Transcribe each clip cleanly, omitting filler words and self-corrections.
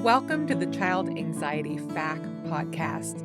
Welcome to the Child Anxiety FAQ podcast.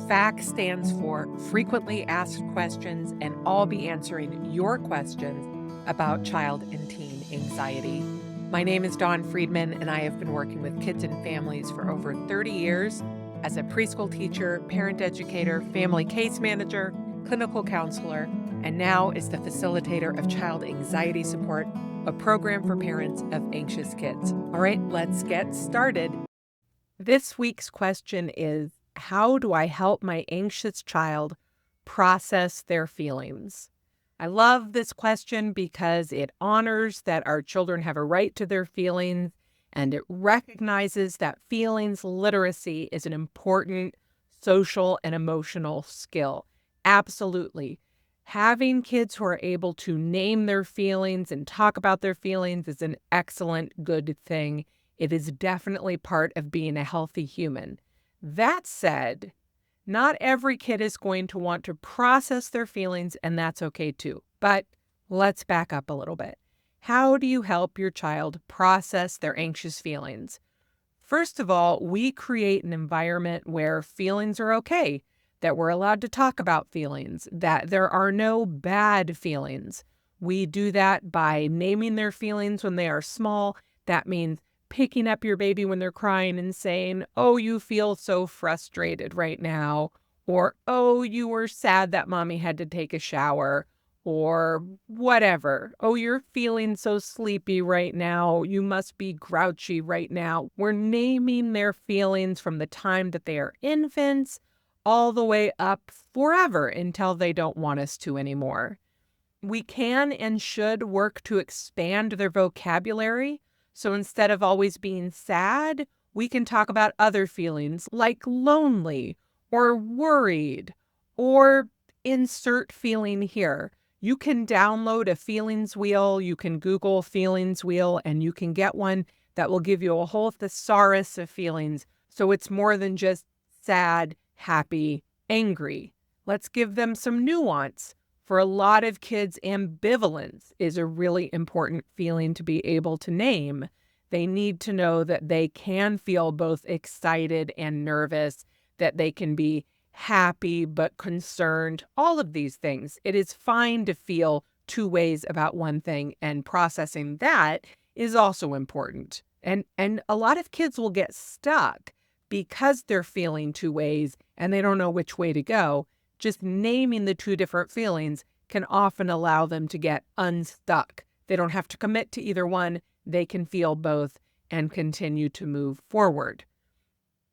FAQ stands for Frequently Asked Questions, and I'll be answering your questions about child and teen anxiety. My name is Dawn Friedman, and I have been working with kids and families for over 30 years as a preschool teacher, parent educator, family case manager, clinical counselor, and now as the facilitator of child anxiety support, a program for parents of anxious kids. All right, let's get started. This week's question is, how do I help my anxious child process their feelings? I love this question because it honors that our children have a right to their feelings, and it recognizes that feelings literacy is an important social and emotional skill. Absolutely. Having kids who are able to name their feelings and talk about their feelings is an excellent, good thing. It is definitely part of being a healthy human. That said, not every kid is going to want to process their feelings, and that's okay too. But let's back up a little bit. How do you help your child process their anxious feelings? First of all, we create an environment where feelings are okay, that we're allowed to talk about feelings, that there are no bad feelings. We do that by naming their feelings when they are small. That means picking up your baby when they're crying and saying, "Oh, you feel so frustrated right now," or "Oh, you were sad that mommy had to take a shower," or whatever. "Oh, you're feeling so sleepy right now. You must be grouchy right now." We're naming their feelings from the time that they are infants all the way up forever until they don't want us to anymore. We can and should work to expand their vocabulary. So instead of always being sad, we can talk about other feelings like lonely or worried or insert feeling here. You can download a feelings wheel, you can Google feelings wheel, and you can get one that will give you a whole thesaurus of feelings. So it's more than just sad, happy, angry. Let's give them some nuance. For a lot of kids, ambivalence is a really important feeling to be able to name. They need to know that they can feel both excited and nervous, that they can be happy but concerned, all of these things. It is fine to feel two ways about one thing, and processing that is also important. And a lot of kids will get stuck because they're feeling two ways and they don't know which way to go. Just naming the two different feelings can often allow them to get unstuck. They don't have to commit to either one. They can feel both and continue to move forward.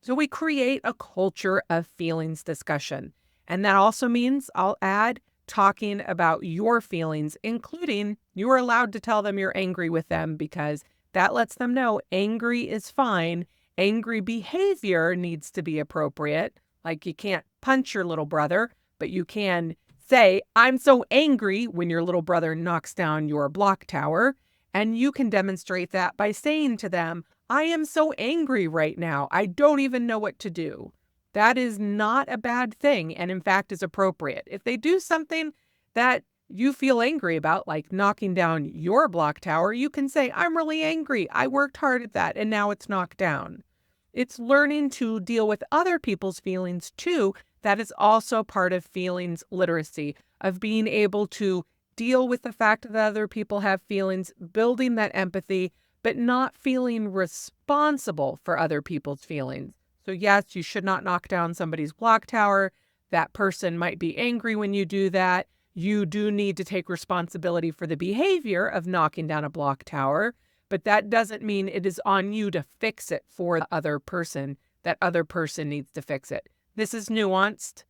So we create a culture of feelings discussion. And that also means, I'll add, talking about your feelings, including you are allowed to tell them you're angry with them, because that lets them know angry is fine. Angry behavior needs to be appropriate. Like, you can't punch your little brother, but you can say, "I'm so angry," when your little brother knocks down your block tower. And you can demonstrate that by saying to them, "I am so angry right now. I don't even know what to do." That is not a bad thing, and in fact is appropriate. If they do something that you feel angry about, like knocking down your block tower, you can say, "I'm really angry. I worked hard at that, and now it's knocked down." It's learning to deal with other people's feelings too. That is also part of feelings literacy, of being able to deal with the fact that other people have feelings, building that empathy, but not feeling responsible for other people's feelings. So yes, you should not knock down somebody's block tower. That person might be angry when you do that. You do need to take responsibility for the behavior of knocking down a block tower. But that doesn't mean it is on you to fix it for the other person. That other person needs to fix it. This is nuanced.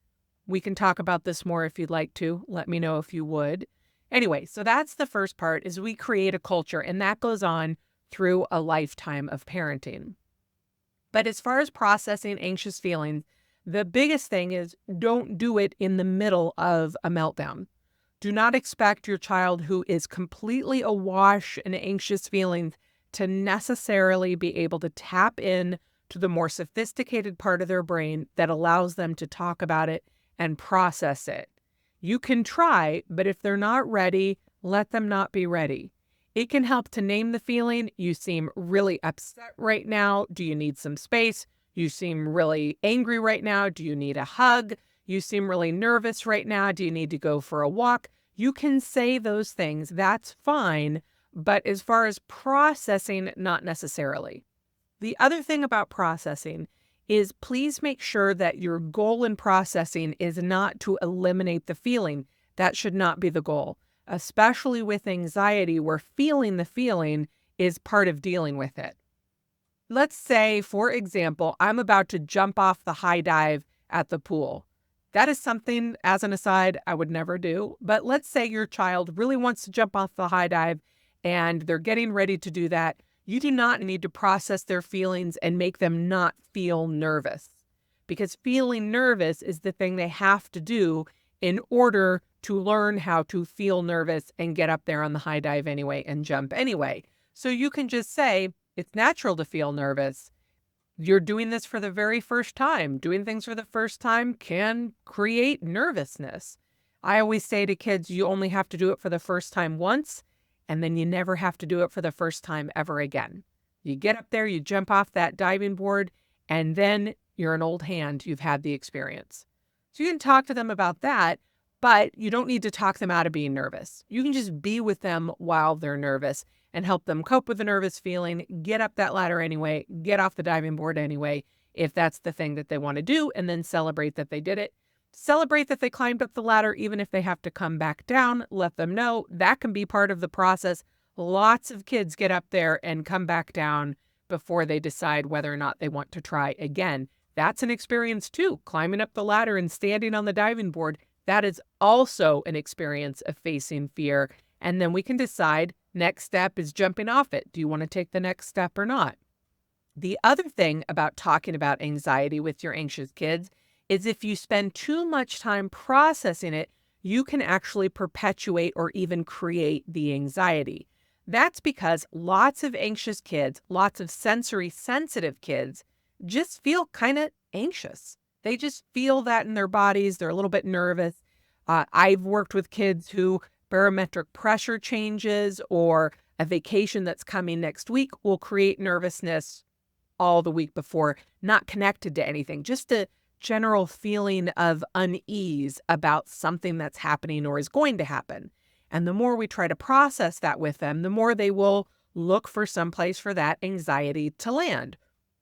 We can talk about this more if you'd like to. Let me know if you would. Anyway, so that's the first part, is we create a culture, and that goes on through a lifetime of parenting. But as far as processing anxious feelings, the biggest thing is don't do it in the middle of a meltdown. Do not expect your child who is completely awash in anxious feelings to necessarily be able to tap in to the more sophisticated part of their brain that allows them to talk about it and process it. You can try, but if they're not ready, let them not be ready. It can help to name the feeling. You seem really upset right now. Do you need some space? You seem really angry right now. Do you need a hug? You seem really nervous right now. Do you need to go for a walk? You can say those things. That's fine. But as far as processing, not necessarily. The other thing about processing is please make sure that your goal in processing is not to eliminate the feeling. That should not be the goal, especially with anxiety, where feeling the feeling is part of dealing with it. Let's say, for example, I'm about to jump off the high dive at the pool. That is something, as an aside, I would never do. But let's say your child really wants to jump off the high dive and they're getting ready to do that. You do not need to process their feelings and make them not feel nervous, because feeling nervous is the thing they have to do in order to learn how to feel nervous and get up there on the high dive anyway and jump anyway. So you can just say, it's natural to feel nervous. You're doing this for the very first time. Doing things for the first time can create nervousness. I always say to kids, you only have to do it for the first time once, and then you never have to do it for the first time ever again. You get up there, you jump off that diving board, and then you're an old hand. You've had the experience. So you can talk to them about that, but you don't need to talk them out of being nervous. You can just be with them while they're nervous and help them cope with the nervous feeling, get up that ladder anyway, get off the diving board anyway, if that's the thing that they want to do, and then celebrate that they did it. Celebrate that they climbed up the ladder, even if they have to come back down. Let them know that can be part of the process. Lots of kids get up there and come back down before they decide whether or not they want to try again. That's an experience too. Climbing up the ladder and standing on the diving board, that is also an experience of facing fear. And then we can decide next step is jumping off it. Do you want to take the next step or not? The other thing about talking about anxiety with your anxious kids is if you spend too much time processing it, you can actually perpetuate or even create the anxiety. That's because lots of anxious kids, lots of sensory sensitive kids just feel kind of anxious. They just feel that in their bodies. They're a little bit nervous. I've worked with kids who barometric pressure changes or a vacation that's coming next week will create nervousness all the week before, not connected to anything, just a general feeling of unease about something that's happening or is going to happen. And the more we try to process that with them, the more they will look for some place for that anxiety to land.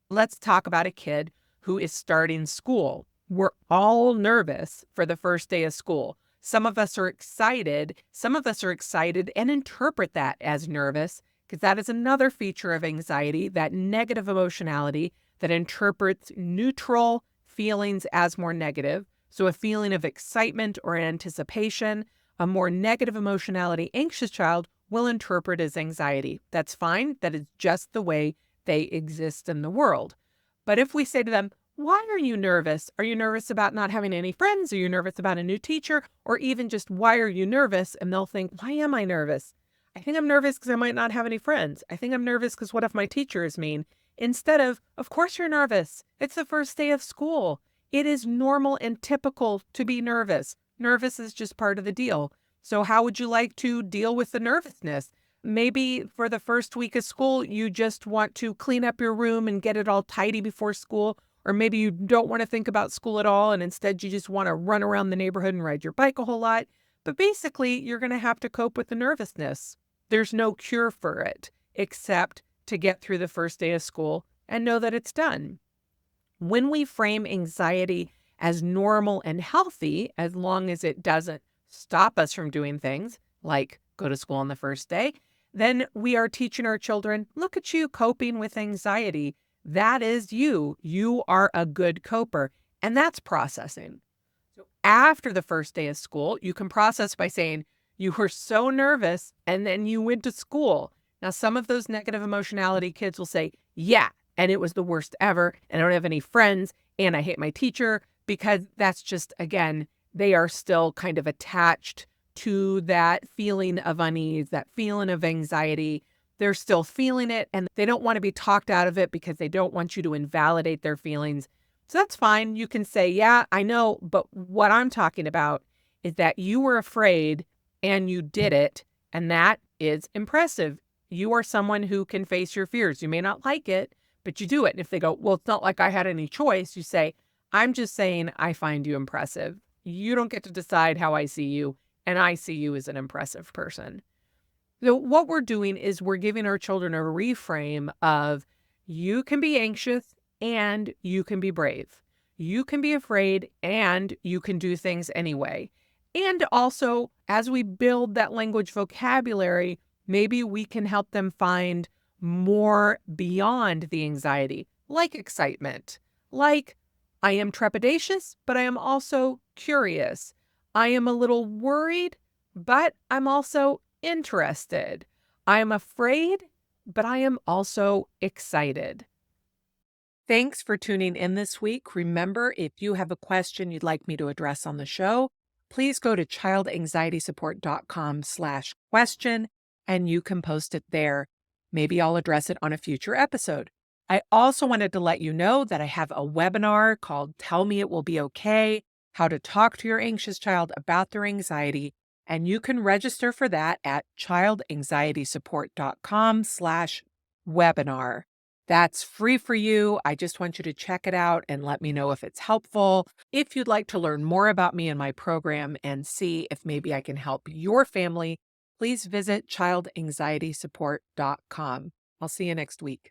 Let's talk about a kid who is starting school. We're all nervous for the first day of school. Some of us are excited. Some of us are excited and interpret that as nervous, because that is another feature of anxiety, that negative emotionality that interprets neutral feelings as more negative. So a feeling of excitement or anticipation, a more negative emotionality anxious child will interpret as anxiety. That's fine. That is just the way they exist in the world. But if we say to them, why are you nervous? Are you nervous about not having any friends? Are you nervous about a new teacher? Or even just, why are you nervous? And they'll think, why am I nervous? I think I'm nervous because I might not have any friends. I think I'm nervous because what if my teacher is mean? Instead of course you're nervous. It's the first day of school. It is normal and typical to be nervous. Nervous is just part of the deal. So how would you like to deal with the nervousness? Maybe for the first week of school, you just want to clean up your room and get it all tidy before school. Or maybe you don't want to think about school at all, and instead you just want to run around the neighborhood and ride your bike a whole lot. But basically, you're going to have to cope with the nervousness. There's no cure for it except to get through the first day of school and know that it's done. When we frame anxiety as normal and healthy, as long as it doesn't stop us from doing things like go to school on the first day, then we are teaching our children, look at you coping with anxiety. That is you. You are a good coper. And that's processing. So after the first day of school, you can process by saying, you were so nervous and then you went to school. Now, some of those negative emotionality kids will say, yeah, and it was the worst ever. And I don't have any friends and I hate my teacher, because that's just, again, they are still kind of attached to that feeling of unease, that feeling of anxiety. They're still feeling it and they don't want to be talked out of it because they don't want you to invalidate their feelings. So that's fine. You can say, yeah, I know, but what I'm talking about is that you were afraid and you did it, and that is impressive. you are someone who can face your fears. You may not like it, but you do it. And if they go, well, it's not like I had any choice, you say, I'm just saying I find you impressive. You don't get to decide how I see you, and I see you as an impressive person. So what we're doing is we're giving our children a reframe of you can be anxious and you can be brave. You can be afraid and you can do things anyway. And also, as we build that language vocabulary, maybe we can help them find more beyond the anxiety, like excitement, like I am trepidatious, but I am also curious. I am a little worried, but I'm also interested. I am afraid, but I am also excited. Thanks for tuning in this week. Remember, if you have a question you'd like me to address on the show, please go to childanxietysupport.com/question and you can post it there. Maybe I'll address it on a future episode. I also wanted to let you know that I have a webinar called Tell Me It Will Be Okay, How to Talk to Your Anxious Child About Their Anxiety. And you can register for that at childanxietysupport.com/webinar. That's free for you. I just want you to check it out and let me know if it's helpful. If you'd like to learn more about me and my program and see if maybe I can help your family, please visit childanxietysupport.com. I'll see you next week.